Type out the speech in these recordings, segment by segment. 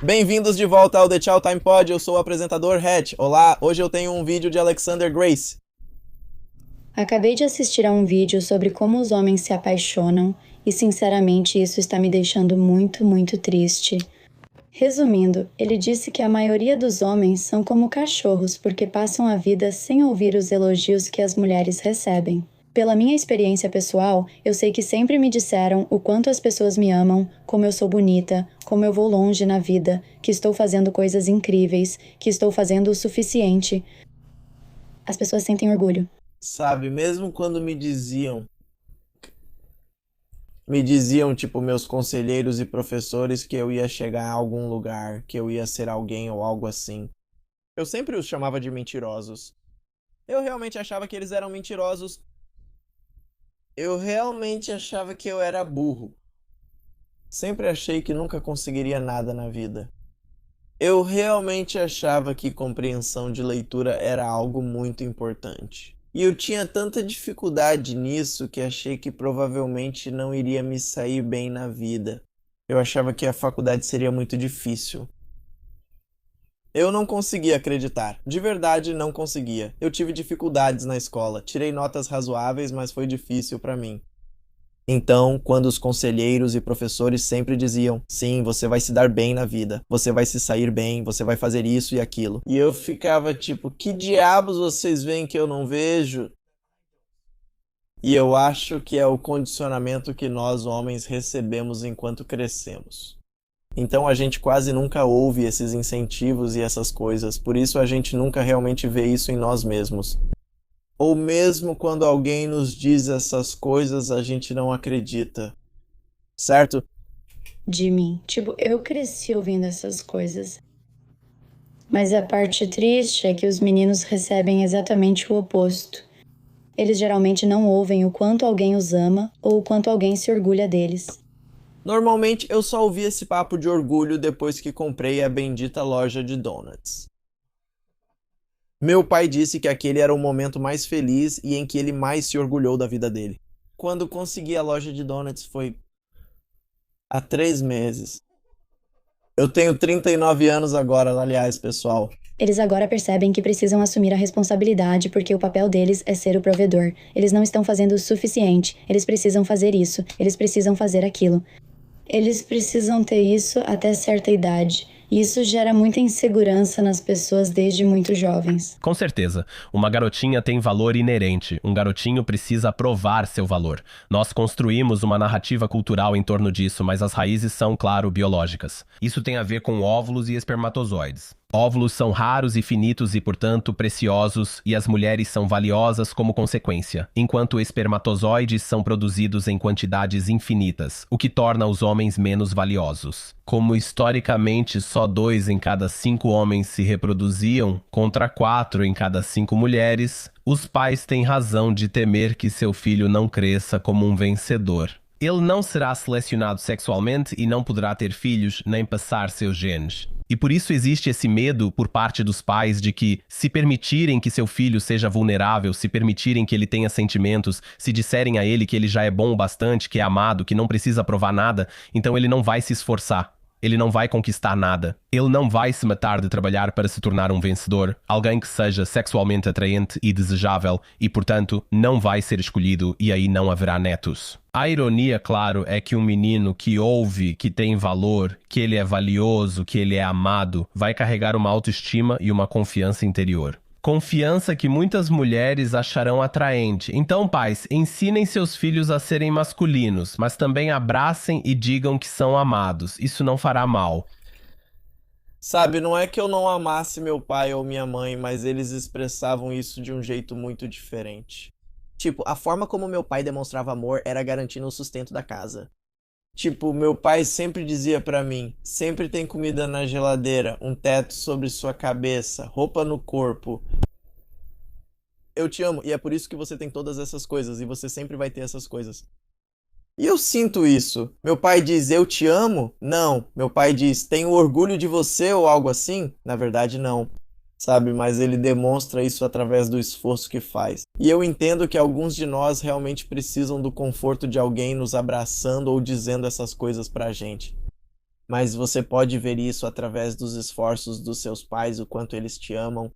Bem-vindos de volta ao The Chow Time Pod, eu sou o apresentador Hatch. Olá, hoje eu tenho um vídeo de Alexander Grace. Acabei de assistir a um vídeo sobre como os homens se apaixonam e, sinceramente, isso está me deixando muito, muito triste. Resumindo, ele disse que a maioria dos homens são como cachorros porque passam a vida sem ouvir os elogios que as mulheres recebem. Pela minha experiência pessoal, eu sei que sempre me disseram o quanto as pessoas me amam, como eu sou bonita, como eu vou longe na vida, que estou fazendo coisas incríveis, que estou fazendo o suficiente. As pessoas sentem orgulho. Sabe, mesmo quando tipo, meus conselheiros e professores que eu ia chegar a algum lugar, que eu ia ser alguém ou algo assim. Eu sempre os chamava de mentirosos. Eu realmente achava que eles eram mentirosos. Eu realmente achava que eu era burro. Sempre achei que nunca conseguiria nada na vida. Eu realmente achava que compreensão de leitura era algo muito importante. E eu tinha tanta dificuldade nisso que achei que provavelmente não iria me sair bem na vida. Eu achava que a faculdade seria muito difícil. Eu não conseguia acreditar. De verdade, não conseguia. Eu tive dificuldades na escola. Tirei notas razoáveis, mas foi difícil para mim. Então, quando os conselheiros e professores sempre diziam: sim, você vai se dar bem na vida, você vai se sair bem, você vai fazer isso e aquilo. E eu ficava tipo: que diabos vocês veem que eu não vejo? E eu acho que é o condicionamento que nós homens recebemos enquanto crescemos. Então a gente quase nunca ouve esses incentivos e essas coisas, por isso a gente nunca realmente vê isso em nós mesmos. Ou mesmo quando alguém nos diz essas coisas, a gente não acredita. Certo? De mim. Eu cresci ouvindo essas coisas. Mas a parte triste é que os meninos recebem exatamente o oposto. Eles geralmente não ouvem o quanto alguém os ama ou o quanto alguém se orgulha deles. Normalmente eu só ouvi esse papo de orgulho depois que comprei a bendita loja de donuts. Meu pai disse que aquele era o momento mais feliz e em que ele mais se orgulhou da vida dele. Quando consegui a loja de donuts foi há 3 meses. Eu tenho 39 anos agora, aliás, pessoal. Eles agora percebem que precisam assumir a responsabilidade porque o papel deles é ser o provedor. Eles não estão fazendo o suficiente. Eles precisam fazer isso. Eles precisam fazer aquilo. Eles precisam ter isso até certa idade. E isso gera muita insegurança nas pessoas desde muito jovens. Com certeza, uma garotinha tem valor inerente, um garotinho precisa provar seu valor. Nós construímos uma narrativa cultural em torno disso, mas as raízes são, claro, biológicas. Isso tem a ver com óvulos e espermatozoides. Óvulos são raros e finitos e, portanto, preciosos, e as mulheres são valiosas como consequência, enquanto espermatozoides são produzidos em quantidades infinitas, o que torna os homens menos valiosos. Como historicamente só 2 em cada 5 homens se reproduziam, contra 4 em cada 5 mulheres, os pais têm razão de temer que seu filho não cresça como um vencedor. Ele não será selecionado sexualmente e não poderá ter filhos nem passar seus genes. E por isso existe esse medo por parte dos pais de que, se permitirem que seu filho seja vulnerável, se permitirem que ele tenha sentimentos, se disserem a ele que ele já é bom o bastante, que é amado, que não precisa provar nada, então ele não vai se esforçar. Ele não vai conquistar nada. Ele não vai se matar de trabalhar para se tornar um vencedor, alguém que seja sexualmente atraente e desejável, e, portanto, não vai ser escolhido e aí não haverá netos. A ironia, claro, é que um menino que ouve que tem valor, que ele é valioso, que ele é amado, vai carregar uma autoestima e uma confiança interior. Confiança que muitas mulheres acharão atraente. Então, pais, ensinem seus filhos a serem masculinos, mas também abracem e digam que são amados. Isso não fará mal. Sabe, não é que eu não amasse meu pai ou minha mãe, mas eles expressavam isso de um jeito muito diferente. Tipo, a forma como meu pai demonstrava amor era garantindo o sustento da casa. Tipo, meu pai sempre dizia pra mim: sempre tem comida na geladeira, um teto sobre sua cabeça, roupa no corpo. Eu te amo, e é por isso que você tem todas essas coisas, e você sempre vai ter essas coisas. E eu sinto isso. Meu pai diz: eu te amo? Não. Meu pai diz: tenho orgulho de você ou algo assim? Na verdade, não. Sabe, mas ele demonstra isso através do esforço que faz. E eu entendo que alguns de nós realmente precisam do conforto de alguém nos abraçando ou dizendo essas coisas pra gente. mas você pode ver isso através dos esforços dos seus pais, o quanto eles te amam.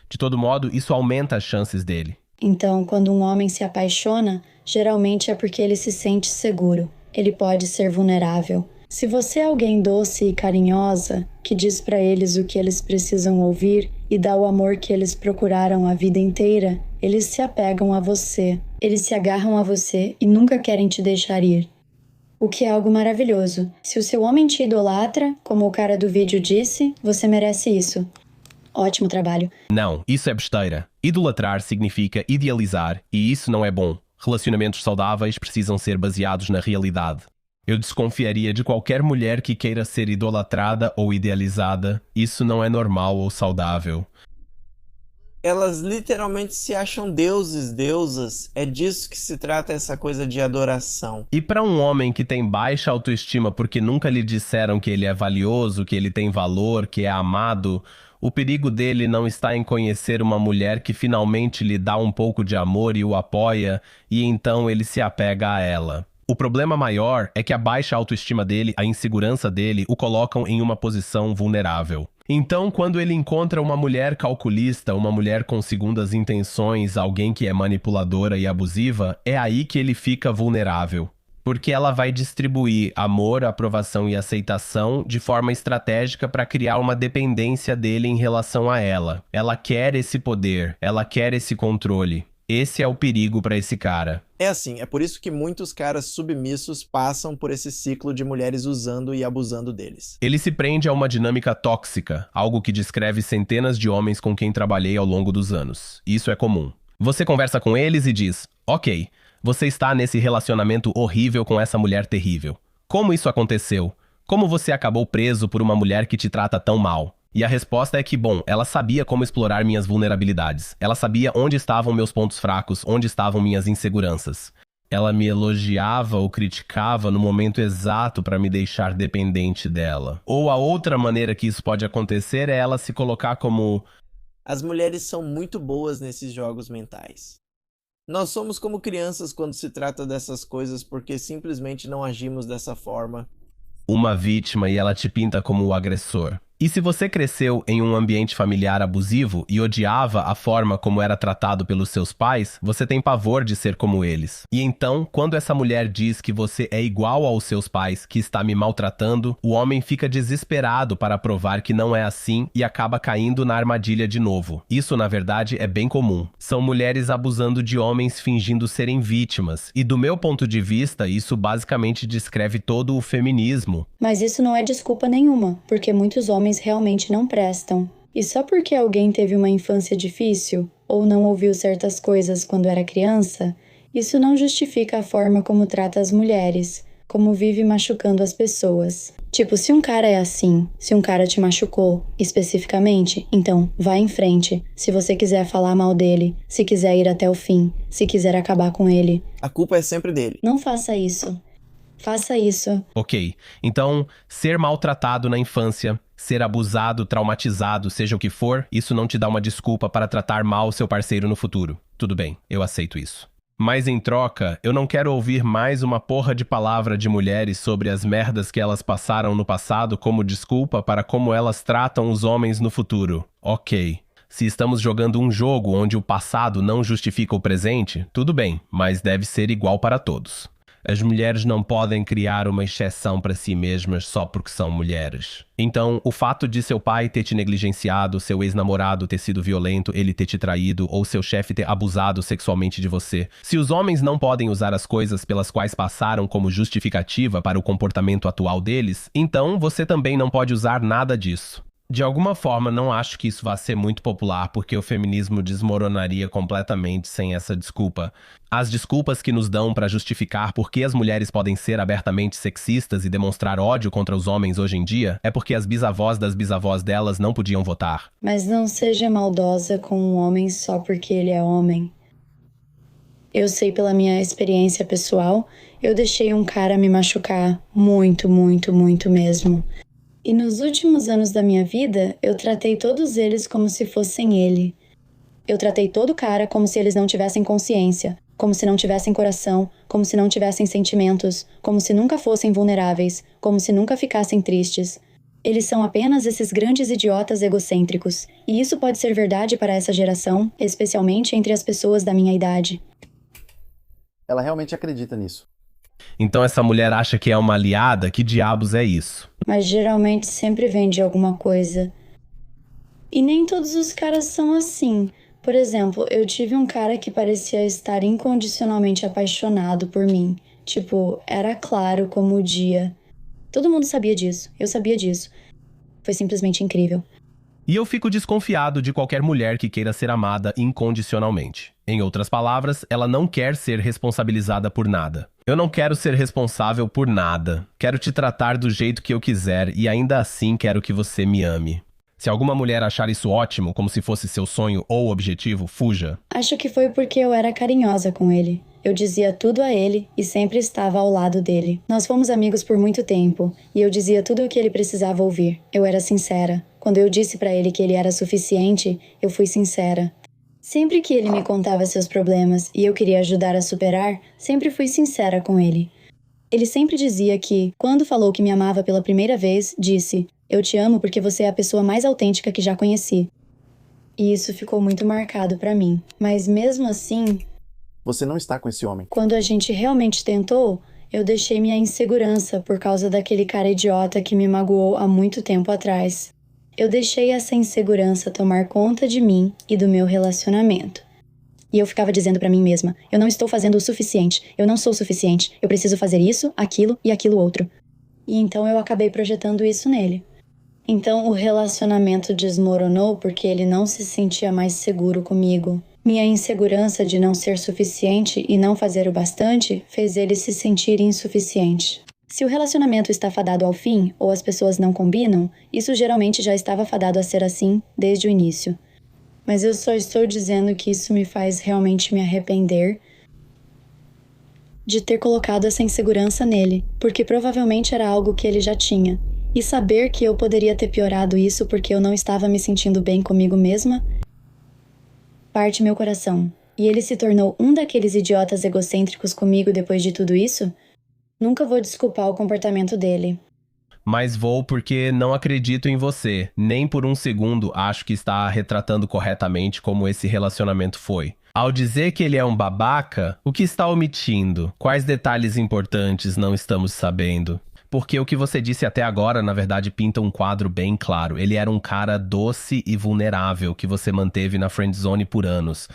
De todo modo, isso aumenta as chances dele. Então, quando um homem se apaixona, geralmente é porque ele se sente seguro. Ele pode ser vulnerável. Se você é alguém doce e carinhosa, que diz para eles o que eles precisam ouvir e dá o amor que eles procuraram a vida inteira, eles se apegam a você. Eles se agarram a você e nunca querem te deixar ir. O que é algo maravilhoso. Se o seu homem te idolatra, como o cara do vídeo disse, você merece isso. Ótimo trabalho. Não, isso é besteira. Idolatrar significa idealizar, e isso não é bom. Relacionamentos saudáveis precisam ser baseados na realidade. Eu desconfiaria de qualquer mulher que queira ser idolatrada ou idealizada. Isso não é normal ou saudável. Elas literalmente se acham deuses, deusas. É disso que se trata essa coisa de adoração. E para um homem que tem baixa autoestima porque nunca lhe disseram que ele é valioso, que ele tem valor, que é amado, o perigo dele não está em conhecer uma mulher que finalmente lhe dá um pouco de amor e o apoia, e então ele se apega a ela. O problema maior é que a baixa autoestima dele, a insegurança dele, o colocam em uma posição vulnerável. Então, quando ele encontra uma mulher calculista, uma mulher com segundas intenções, alguém que é manipuladora e abusiva, é aí que ele fica vulnerável. Porque ela vai distribuir amor, aprovação e aceitação de forma estratégica para criar uma dependência dele em relação a ela. Ela quer esse poder, ela quer esse controle. Esse é o perigo para esse cara. É assim, é por isso que muitos caras submissos passam por esse ciclo de mulheres usando e abusando deles. Ele se prende a uma dinâmica tóxica, algo que descreve centenas de homens com quem trabalhei ao longo dos anos. Isso é comum. Você conversa com eles e diz: ok, você está nesse relacionamento horrível com essa mulher terrível. Como isso aconteceu? Como você acabou preso por uma mulher que te trata tão mal? E a resposta é que, bom, ela sabia como explorar minhas vulnerabilidades. Ela sabia onde estavam meus pontos fracos, onde estavam minhas inseguranças. Ela me elogiava ou criticava no momento exato para me deixar dependente dela. Ou a outra maneira que isso pode acontecer é ela se colocar como... As mulheres são muito boas nesses jogos mentais. Nós somos como crianças quando se trata dessas coisas porque simplesmente não agimos dessa forma. uma vítima e ela te pinta como o agressor. E se você cresceu em um ambiente familiar abusivo e odiava a forma como era tratado pelos seus pais, você tem pavor de ser como eles. E então, quando essa mulher diz que você é igual aos seus pais, que está me maltratando, o homem fica desesperado para provar que não é assim e acaba caindo na armadilha de novo. Isso, na verdade, é bem comum. São mulheres abusando de homens fingindo serem vítimas. E do meu ponto de vista, isso basicamente descreve todo o feminismo. Mas isso não é desculpa nenhuma, porque muitos homens realmente não prestam. E só porque alguém teve uma infância difícil, ou não ouviu certas coisas quando era criança, isso não justifica a forma como trata as mulheres, como vive machucando as pessoas. Tipo, se um cara é assim, se um cara te machucou, especificamente, então vá em frente. Se você quiser falar mal dele, se quiser ir até o fim, se quiser acabar com ele. A culpa é sempre dele. Não faça isso. Faça isso. Ok, então, ser maltratado na infância, ser abusado, traumatizado, seja o que for, isso não te dá uma desculpa para tratar mal seu parceiro no futuro. Tudo bem, eu aceito isso. Mas em troca, eu não quero ouvir mais uma porra de palavra de mulheres sobre as merdas que elas passaram no passado como desculpa para como elas tratam os homens no futuro. Ok. Se estamos jogando um jogo onde o passado não justifica o presente, tudo bem, mas deve ser igual para todos. As mulheres não podem criar uma exceção para si mesmas só porque são mulheres. Então, o fato de seu pai ter te negligenciado, seu ex-namorado ter sido violento, ele ter te traído, ou seu chefe ter abusado sexualmente de você. Se os homens não podem usar as coisas pelas quais passaram como justificativa para o comportamento atual deles, então você também não pode usar nada disso. De alguma forma, não acho que isso vá ser muito popular, porque o feminismo desmoronaria completamente sem essa desculpa. As desculpas que nos dão para justificar por que as mulheres podem ser abertamente sexistas e demonstrar ódio contra os homens hoje em dia é porque as bisavós das bisavós delas não podiam votar. Mas não seja maldosa com um homem só porque ele é homem. Eu sei pela minha experiência pessoal, eu deixei um cara me machucar muito, muito, muito mesmo. E nos últimos anos da minha vida, eu tratei todos eles como se fossem ele. Eu tratei todo cara como se eles não tivessem consciência, como se não tivessem coração, como se não tivessem sentimentos, como se nunca fossem vulneráveis, como se nunca ficassem tristes. Eles são apenas esses grandes idiotas egocêntricos. E isso pode ser verdade para essa geração, especialmente entre as pessoas da minha idade. Ela realmente acredita nisso. Então essa mulher acha que é uma aliada? Que diabos é isso? Mas geralmente sempre vem de alguma coisa. E nem todos os caras são assim. Por exemplo, eu tive um cara que parecia estar incondicionalmente apaixonado por mim. Tipo, era claro como o dia. Todo mundo sabia disso, eu sabia disso. Foi simplesmente incrível. E eu fico desconfiado de qualquer mulher que queira ser amada incondicionalmente. Em outras palavras, ela não quer ser responsabilizada por nada. Eu não quero ser responsável por nada. Quero te tratar do jeito que eu quiser e ainda assim quero que você me ame. Se alguma mulher achar isso ótimo, como se fosse seu sonho ou objetivo, fuja. Acho que foi porque eu era carinhosa com ele. Eu dizia tudo a ele e sempre estava ao lado dele. Nós fomos amigos por muito tempo e eu dizia tudo o que ele precisava ouvir. Eu era sincera. Quando eu disse pra ele que ele era suficiente, eu fui sincera. Sempre que ele me contava seus problemas e eu queria ajudar a superar, sempre fui sincera com ele. Ele sempre dizia que, quando falou que me amava pela primeira vez, disse: "Eu te amo porque você é a pessoa mais autêntica que já conheci." E isso ficou muito marcado pra mim. Mas mesmo assim, Você não está com esse homem. quando a gente realmente tentou, eu deixei minha insegurança por causa daquele cara idiota que me magoou há muito tempo atrás. Eu deixei essa insegurança tomar conta de mim e do meu relacionamento. E eu ficava dizendo pra mim mesma: eu não estou fazendo o suficiente, eu não sou o suficiente, eu preciso fazer isso, aquilo e aquilo outro. E então eu acabei projetando isso nele. Então o relacionamento desmoronou porque ele não se sentia mais seguro comigo. Minha insegurança de não ser suficiente e não fazer o bastante fez ele se sentir insuficiente. Se o relacionamento está fadado ao fim, ou as pessoas não combinam, isso geralmente já estava fadado a ser assim desde o início. Mas eu só estou dizendo que isso me faz realmente me arrepender de ter colocado essa insegurança nele, porque provavelmente era algo que ele já tinha. E saber que eu poderia ter piorado isso porque eu não estava me sentindo bem comigo mesma parte meu coração. E ele se tornou um daqueles idiotas egocêntricos comigo depois de tudo isso? Nunca vou desculpar o comportamento dele. Mas vou porque não acredito em você. Nem por um segundo acho que está retratando corretamente como esse relacionamento foi. Ao dizer que ele é um babaca, o que está omitindo? Quais detalhes importantes não estamos sabendo? Porque o que você disse até agora, na verdade, pinta um quadro bem claro. Ele era um cara doce e vulnerável que você manteve na friendzone por anos.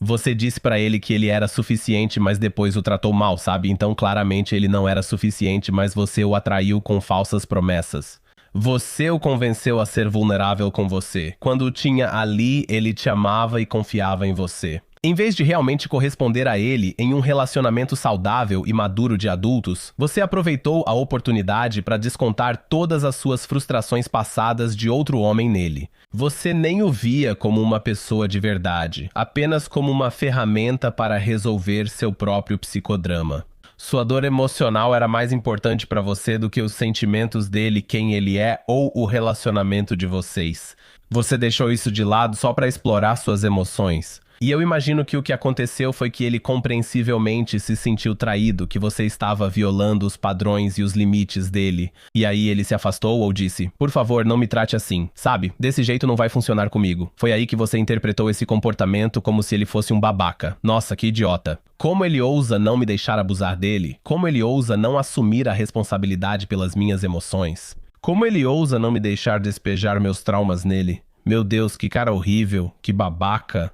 Você disse pra ele que ele era suficiente, mas depois o tratou mal, sabe? Então, claramente, ele não era suficiente, mas você o atraiu com falsas promessas. Você o convenceu a ser vulnerável com você. Quando o tinha ali, ele te amava e confiava em você. Em vez de realmente corresponder a ele em um relacionamento saudável e maduro de adultos, você aproveitou a oportunidade para descontar todas as suas frustrações passadas de outro homem nele. Você nem o via como uma pessoa de verdade, apenas como uma ferramenta para resolver seu próprio psicodrama. Sua dor emocional era mais importante para você do que os sentimentos dele, quem ele é ou o relacionamento de vocês. Você deixou isso de lado só para explorar suas emoções. E eu imagino que o que aconteceu foi que ele compreensivelmente se sentiu traído, que você estava violando os padrões e os limites dele. E aí ele se afastou ou disse: "Por favor, não me trate assim. Sabe, desse jeito não vai funcionar comigo." Foi aí que você interpretou esse comportamento como se ele fosse um babaca. Nossa, que idiota. Como ele ousa não me deixar abusar dele? Como ele ousa não assumir a responsabilidade pelas minhas emoções? Como ele ousa não me deixar despejar meus traumas nele? Meu Deus, que cara horrível, que babaca.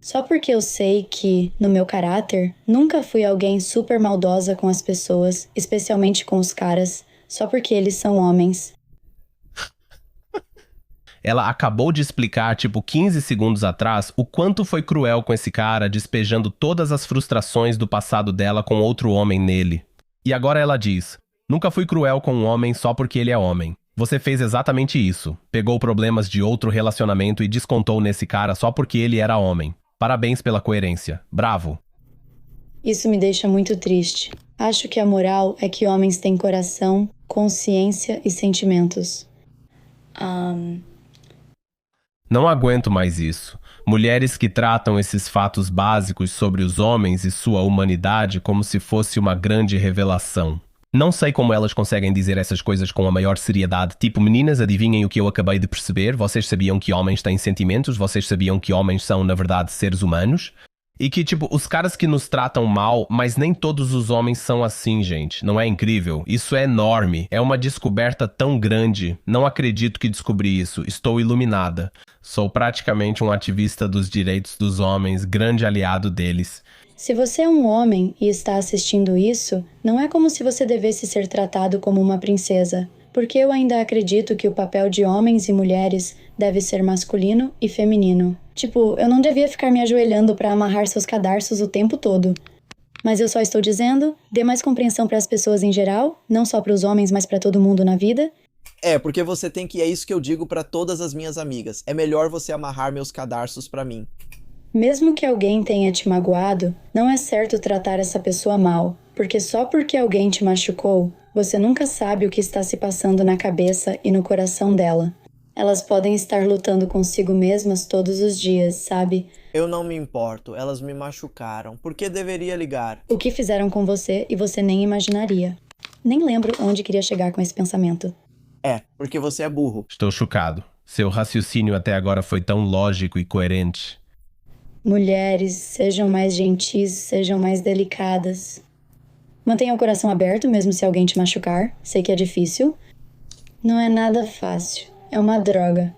Só porque eu sei que, no meu caráter, nunca fui alguém super maldosa com as pessoas, especialmente com os caras, só porque eles são homens. Ela acabou de explicar, 15 segundos atrás, o quanto foi cruel com esse cara, despejando todas as frustrações do passado dela com outro homem nele. E agora ela diz: "Nunca fui cruel com um homem só porque ele é homem." Você fez exatamente isso. Pegou problemas de outro relacionamento e descontou nesse cara só porque ele era homem. Parabéns pela coerência. Bravo. Isso me deixa muito triste. Acho que a moral é que homens têm coração, consciência e sentimentos. Não aguento mais isso. Mulheres que tratam esses fatos básicos sobre os homens e sua humanidade como se fosse uma grande revelação. Não sei como elas conseguem dizer essas coisas com a maior seriedade. Tipo, meninas, adivinhem o que eu acabei de perceber? Vocês sabiam que homens têm sentimentos? Vocês sabiam que homens são, na verdade, seres humanos? E que, tipo, os caras que nos tratam mal, mas nem todos os homens são assim, gente. Não é incrível? Isso é enorme. É uma descoberta tão grande. Não acredito que descobri isso. Estou iluminada. Sou praticamente um ativista dos direitos dos homens, grande aliado deles. Se você é um homem e está assistindo isso, não é como se você devesse ser tratado como uma princesa, porque eu ainda acredito que o papel de homens e mulheres deve ser masculino e feminino. Tipo, eu não devia ficar me ajoelhando para amarrar seus cadarços o tempo todo. Mas eu só estou dizendo, dê mais compreensão para as pessoas em geral, não só para os homens, mas para todo mundo na vida. Porque você tem que... É isso que eu digo pra todas as minhas amigas. É melhor você amarrar meus cadarços pra mim. Mesmo que alguém tenha te magoado, não é certo tratar essa pessoa mal, porque só porque alguém te machucou, você nunca sabe o que está se passando na cabeça e no coração dela. Elas podem estar lutando consigo mesmas todos os dias, sabe? Eu não me importo, elas me machucaram. Por que deveria ligar? O que fizeram com você e você nem imaginaria. Nem lembro onde queria chegar com esse pensamento. Porque você é burro. Estou chocado. Seu raciocínio até agora foi tão lógico e coerente. Mulheres, sejam mais gentis, sejam mais delicadas. Mantenha o coração aberto mesmo se alguém te machucar. Sei que é difícil. Não é nada fácil. É uma droga.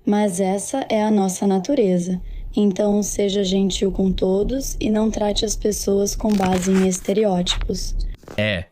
Mas essa é a nossa natureza. Então seja gentil com todos e não trate as pessoas com base em estereótipos.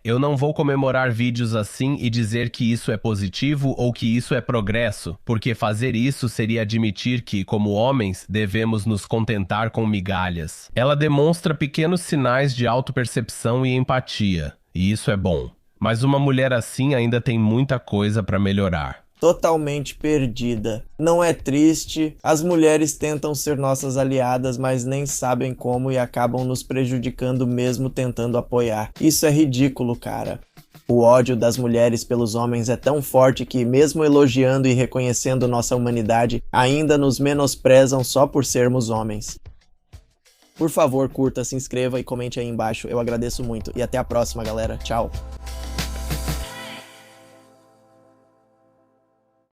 Eu não vou comemorar vídeos assim e dizer que isso é positivo ou que isso é progresso, porque fazer isso seria admitir que, como homens, devemos nos contentar com migalhas. Ela demonstra pequenos sinais de autopercepção e empatia, e isso é bom. Mas uma mulher assim ainda tem muita coisa para melhorar. Totalmente perdida. Não é triste? As mulheres tentam ser nossas aliadas, mas nem sabem como e acabam nos prejudicando mesmo tentando apoiar. Isso é ridículo, cara. O ódio das mulheres pelos homens é tão forte que, mesmo elogiando e reconhecendo nossa humanidade, ainda nos menosprezam só por sermos homens. Por favor, curta, se inscreva e comente aí embaixo. Eu agradeço muito. E até a próxima, galera. Tchau.